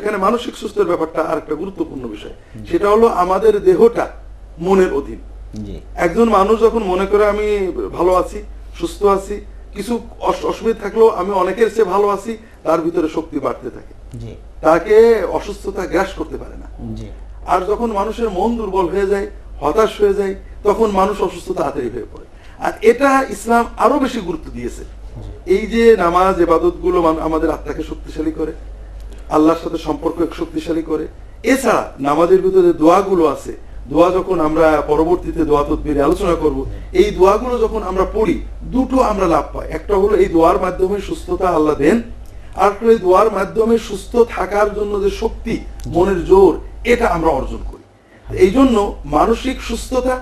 এখানে মানসিক সুস্থতার ব্যাপারটা আরেকটা গুরুত্বপূর্ণ বিষয়, সেটা হলো আমাদের দেহটা মনের অধীন। একজন মানুষ যখন মনে করে আমি ভালো আছি, সুস্থ আছি, কিছু অসুবিধা থাকলেও আমি অনেকের চেয়ে ভালো আছি, তার ভিতরে শক্তি বাড়তে থাকে, তাকে অসুস্থতা গ্রাস করতে পারে না। আর যখন মানুষের মন দুর্বল হয়ে যায়, হতাশ হয়ে যায়, তখন মানুষ অসুস্থ তাড়াতাড়ি হয়ে পড়ে। আর এটা ইসলাম আরো বেশি গুরুত্ব দিয়েছে। এই যে নামাজ ইবাদত গুলো আমাদের আত্মাকে শক্তিশালী করে, আল্লাহর সাথে সম্পর্ক শক্তিশালী করে। এছাড়া নামাজের ভিতরে দোয়াগুলো আছে, দোয়া যখন আমরা পরবর্তীতে দোয়া তদবিরে আলোচনা করব, এই দোয়াগুলো যখন আমরা পড়ি দুটো আমরা লাভ পাই। একটা হলো এই দোয়ার মাধ্যমে সুস্থতা আল্লাহ দেন, আর এই দোয়ার মাধ্যমে সুস্থ থাকার জন্য যে শক্তি, মনের জোর, এটা আমরা অর্জন করি। এই জন্য মানসিক সুস্থতা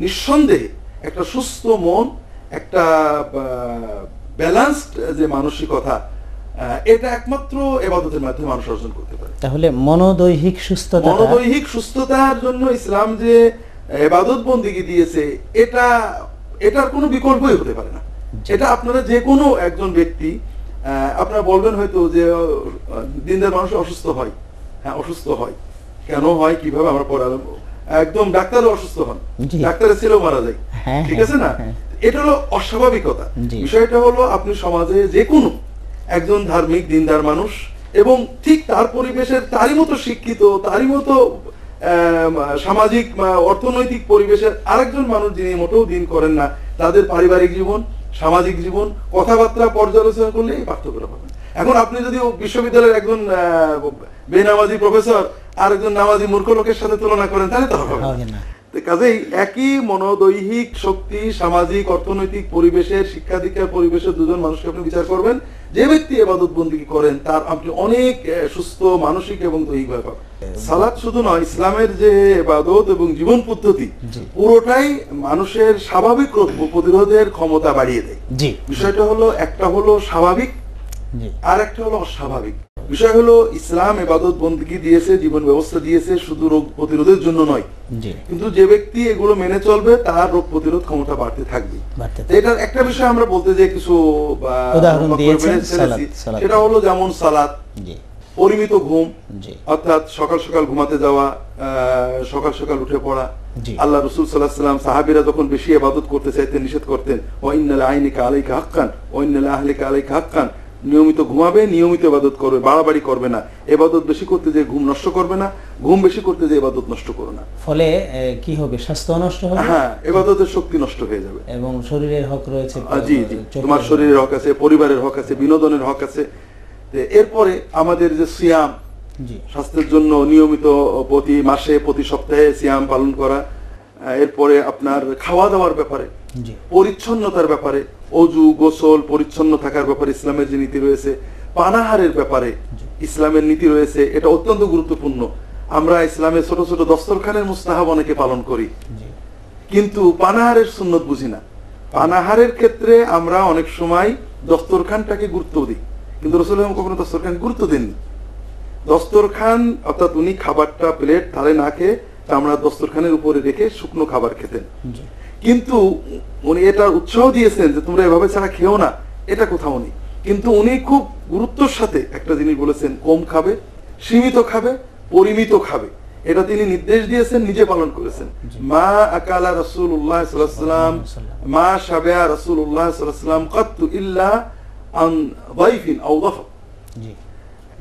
নিঃসন্দেহে একটা সুস্থ মন, একটা ব্যালেন্সড যে মানসিকতা, এটা একমাত্র ইবাদতের মাধ্যমে মানুষ অর্জন করতে পারে। তাহলে মনোদৈহিক সুস্থতার জন্য ইসলাম যে ইবাদত বন্দেগী দিয়েছে, এটার কোনো বিকল্পই হতে পারে না। এটা আপনারা যে কোনো একজন ব্যক্তি, আপনারা বলবেন হয়তো যে দিনদার মানুষ অসুস্থ হয়। হ্যাঁ, অসুস্থ হয়, কেন হয়, কিভাবে আমরা পড়ালাম, একদম ডাক্তারও অসুস্থ হন, ডাক্তারের ছেলেও মারা যায়, ঠিক আছে না? এটা হলো অস্বাভাবিকতা। বিষয়টা হলো আপনি সমাজে যে কোনো একজন ধার্মিক দিনদার মানুষ এবং ঠিক তার পরিবেশের তারই মতো শিক্ষিত, তারই মতো সামাজিক অর্থনৈতিক পরিবেশের আরেকজন মানুষ যিনি মোটেও দিন করেন না, তাদের পারিবারিক জীবন, সামাজিক জীবন, কথাবার্তা পর্যালোচনা করলে এই পার্থক্যটা পাবেন। এখন আপনি যদি বিশ্ববিদ্যালয়ের একজন বেনামাজি প্রফেসর আর একজন নামাজি মূর্খ লোকের সাথে তুলনা করেন, তাহলে তো হবে না। কাজেই একই মনোদৈহিক শক্তি, সামাজিক অর্থনৈতিক পরিবেশের, শিক্ষা দীক্ষার পরিবেশের দুজন মানুষকে আপনি বিচার করবেন। যে ব্যক্তি ইবাদত বন্দেগী করেন তার আপনি অনেক সুস্থ মানসিক এবং দৈহিক ভাবে পাবেন। সালাত শুধু নয়, ইসলামের যে ইবাদত এবং জীবন পদ্ধতি পুরোটাই মানুষের স্বাভাবিক রোগ প্রতিরোধের ক্ষমতা বাড়িয়ে দেয়। বিষয়টা হলো, একটা হলো স্বাভাবিক আর একটা হলো অস্বাভাবিক। বিষয় হলো ইসলাম ইবাদত বন্দেগী দিয়েছে, জীবন ব্যবস্থা দিয়েছে শুধু রোগ প্রতিরোধের জন্য নয়, কিন্তু যে ব্যক্তি এগুলো মেনে চলবে তার রোগ প্রতিরোধ ক্ষমতা বাড়তে থাকবে। এটার একটা বিষয় আমরা বলতে যে কিছু সেটা হলো যেমন সালাত, পরিমিত ঘুম, অর্থাৎ সকাল সকাল ঘুমাতে যাওয়া, সকাল সকাল উঠে পড়া। আল্লাহ রাসূল সাল্লাল্লাহু আলাইহি ওয়াসাল্লাম সাহাবীরা যখন বেশি ইবাদত করতে চাইতেন নিষেধ করতেন, ওয়া ইন্নাল আইনিকা আলাইকা হাক্কান ওয়া ইন্নাল আহলিকা আলাইকা হাক্কান। নিয়মিত ঘুমাবে, নিয়মিত ইবাদত করবে, বাড়াবাড়ি করবে না। ইবাদত বেশি করতে যে ঘুম নষ্ট করবে না, ঘুম বেশি করতে যে ইবাদত নষ্ট করো না। ফলে কি হবে? স্বাস্থ্য নষ্ট হবে, হ্যাঁ, ইবাদতের শক্তি নষ্ট হয়ে যাবে এবং শরীরের হক রয়েছে। জি জি, তোমার শরীরের হক আছে, পরিবারের হক আছে, বিনোদনের হক আছে। এরপরে আমাদের যে সিয়াম, স্বাস্থ্যের জন্য নিয়মিত প্রতি মাসে, প্রতি সপ্তাহে সিয়াম পালন করা। এরপরে আপনার খাওয়া দাওয়ার ব্যাপারে, পরিচ্ছন্নতার ব্যাপারে, অজু গোসল পরিচ্ছন্ন থাকার ব্যাপারে ইসলামের যে নীতি রয়েছে, পানাহারের ব্যাপারে ইসলামের নীতি রয়েছে, এটা অত্যন্ত গুরুত্বপূর্ণ। আমরা ইসলামের ছোট ছোট দস্তরখানের মুস্তাহাব অনেকে পালন করি, কিন্তু পানাহারের সুন্নত বুঝি না। পানাহারের ক্ষেত্রে আমরা অনেক সময় দস্তরখানটাকে গুরুত্ব দিই, কিন্তু রাসূলুল্লাহ কখনো দস্তরখানকে গুরুত্ব দেননি। দস্তরখান অর্থাৎ উনি খাবারটা প্লেট থালে না খেয়ে আমরা দস্তরখানের উপরে রেখে শুকনো খাবার খেতেন, কিন্তু উনি এটা উৎসাহ দিয়েছেন যে তোমরা এভাবে ছাড়া খেও না, এটা কোথাও নেই। কিন্তু উনি খুব গুরুত্বের সাথে একটা জিনিস বলেছেন, কম খাবে, সীমিত খাবে, পরিমিত খাবে, এটা তিনি নির্দেশ দিয়েছেন, নিজে পালন করেছেন। মা আকালা রাসূলুল্লাহ সাল্লাল্লাহু আলাইহি ওয়াসাল্লাম, মা শাবিয়া রাসূলুল্লাহ সাল্লাল্লাহু আলাইহি ওয়াসাল্লাম কাত্তু ইল্লা আন দাইফিন আও দাফা।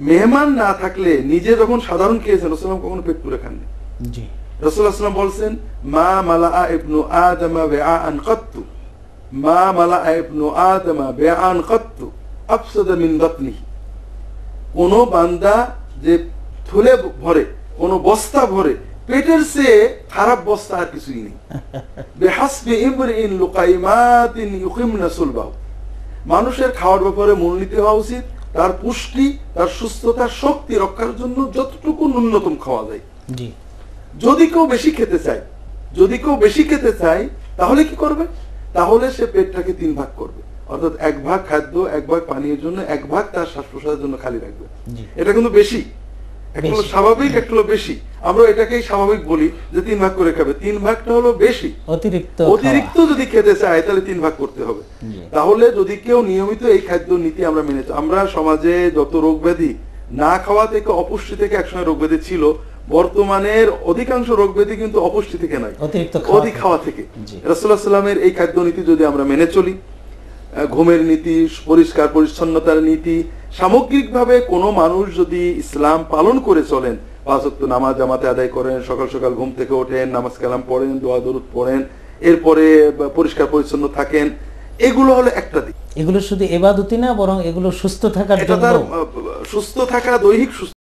মেহমান না থাকলে নিজে যখন সাধারণ খেয়েছেন, রাসূলুল্লাহ কখনো পেট পুরে খাননি। রাসূলুল্লাহ সাল্লাল্লাহু আলাইহি ওয়াসাল্লাম বলছেন, মা মালাআ ইবনু আদম বিআআন কাত্তু, মা মালাআ ইবনু আদম বিআআন কাত্তু আফসাদা মিন বাতনিহি। কোন বান্দা যে থলে ভরে, কোন বস্তা ভরে, পেটের চেয়ে খারাপ বস্তা আর কিছুই নেই। বিহাসবি ইমরিইন লুকাইমাতিন ইউকিমনা সুলবাহু। মানুষের খাওয়ার ব্যাপারে মনোনীত হওয়া উচিত, তার পুষ্টি, তার সুস্থতা, শক্তি রক্ষার জন্য যতটুকু ন্যূনতম খাওয়া যায়। যদি কেউ বেশি খেতে চায়, তাহলে কি করবে? তাহলে সে পেটটাকে 3 ভাগ করবে, অর্থাৎ 1 ভাগ খাদ্য, 1 ভাগ পানীয়ের জন্য, 1 ভাগ তার শ্বাস প্রশ্বাসের জন্য খালি রাখবে। এটা কিন্তু বেশি, একটা হলো স্বাভাবিক, একটা হলো বেশি। আমরা এটাকেই স্বাভাবিক বলি যে 3 ভাগ করে খাবে, 3 ভাগটা হলো বেশি। অতিরিক্ত যদি খেতে চায় তাহলে 3 ভাগ করতে হবে। তাহলে যদি কেউ নিয়মিত এই খাদ্য নীতি আমরা মেনে, আমরা সমাজে যত রোগ ব্যাধি, না খাওয়া থেকে অপুষ্টি থেকে একসময় রোগ ব্যাধি ছিল, বর্তমানের অধিকাংশ রোগ ব্যাধি কিন্তু অপুষ্টি থেকে নয়, অতিরিক্ত অধিক খাওয়া থেকে। জি। রাসূলুল্লাহ সাল্লামের এই খাদ্য নীতি যদি আমরা মেনে চলি, ঘুমের নীতি, পরিষ্কার পরিচ্ছন্নতার নীতি, সামগ্রিকভাবে কোনো মানুষ যদি ইসলাম পালন করে চলেন, 5 ওয়াক্ত নামাজ জামাতে আদায় করেন, সকাল সকাল ঘুম থেকে ওঠেন, নামাজ কালাম পড়েন, দোয়া দরুদ পড়েন, এরপরে পরিষ্কার পরিচ্ছন্ন থাকেন, এগুলো হলো একটা দিক। এগুলো শুধু ইবাদতই না, বরং এগুলো সুস্থ থাকার এটা জন্য, তার সুস্থ থাকা, দৈহিক সুস্থ